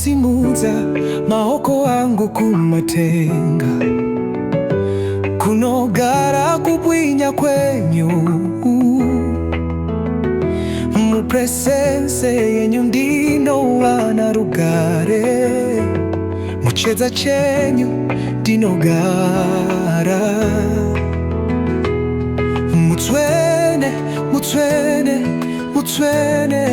simuza maoko wangu kumatenga kunogara kubwinya kwenyu mu presence yenyu ndino wana rugare mucheza chenyu ndinogara mutwene mutwene mutwene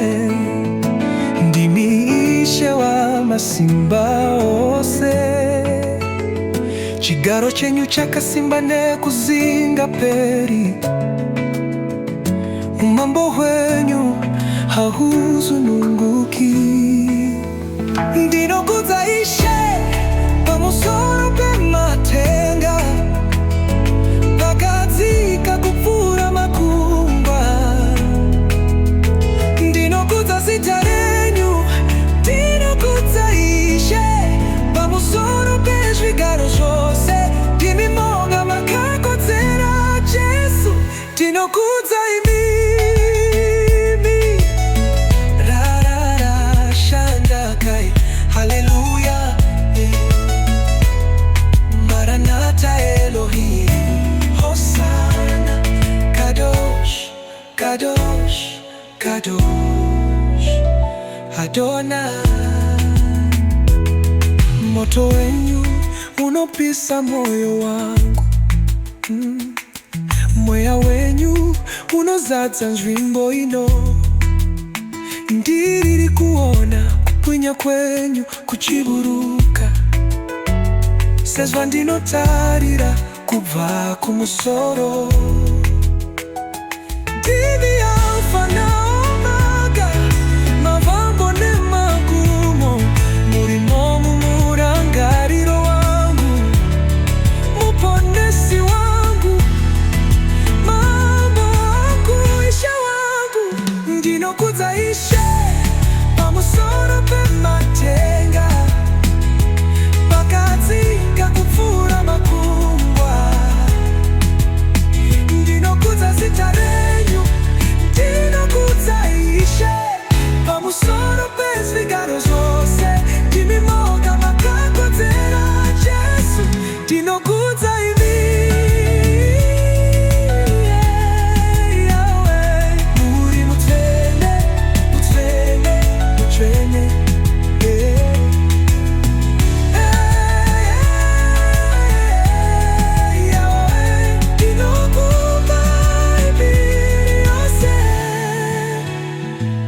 ndimiishe wa masimba ose chigaro chenyu chakasimba ne kuzinga peri umambo hwenyu hahuzununguki ndinokuza ishe pamusoro pematenga pakadzika kupfura makungwa ndinokuza zita renyu ndinokuza ishe pamusoro pezvigaro zvose ndimimoga makakodzera Jesu ndinokuza imi Hallelujah, Maranatha Elohim, Hosanna, Kadosh, Kadosh, Kadosh, Adonai. Moto wenyu unopisa moyo wangu, moya wenyu unozadza nzvimbo ino, ndiriri kuona kwinya kwenyu kuchiburuka sezva ndinotarira kubva kumusoro ndini Alfa na Omega mavambo nemagumo murimo mumurangariro wangu muponesi wangu mambo wangu Ishe wangu ndinokudza Ishe pamusoro pematenga pakadzika kupfura makungwa ndinokudza zita renyu ndinokudza Ishe pamusoro pezvigaro zvose ndimimoga makakodzera Jesu ndinokudza imi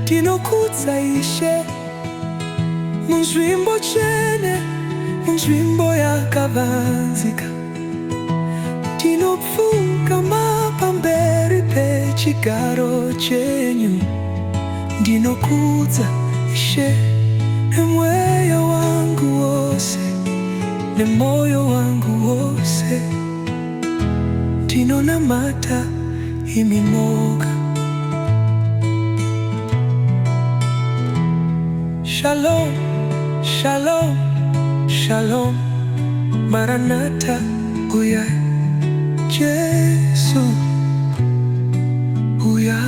ndinokudza Ishe munzvimbo chene munzvimbo yakavanzika ndinopfugama pamberi pechigaro chenyu ndinokudza Ishe nemweya wangu wose nemoyo wangu wose ndinonamata imimoga. Shalom, shalom, shalom, Maranatha, uya Jesu, uya.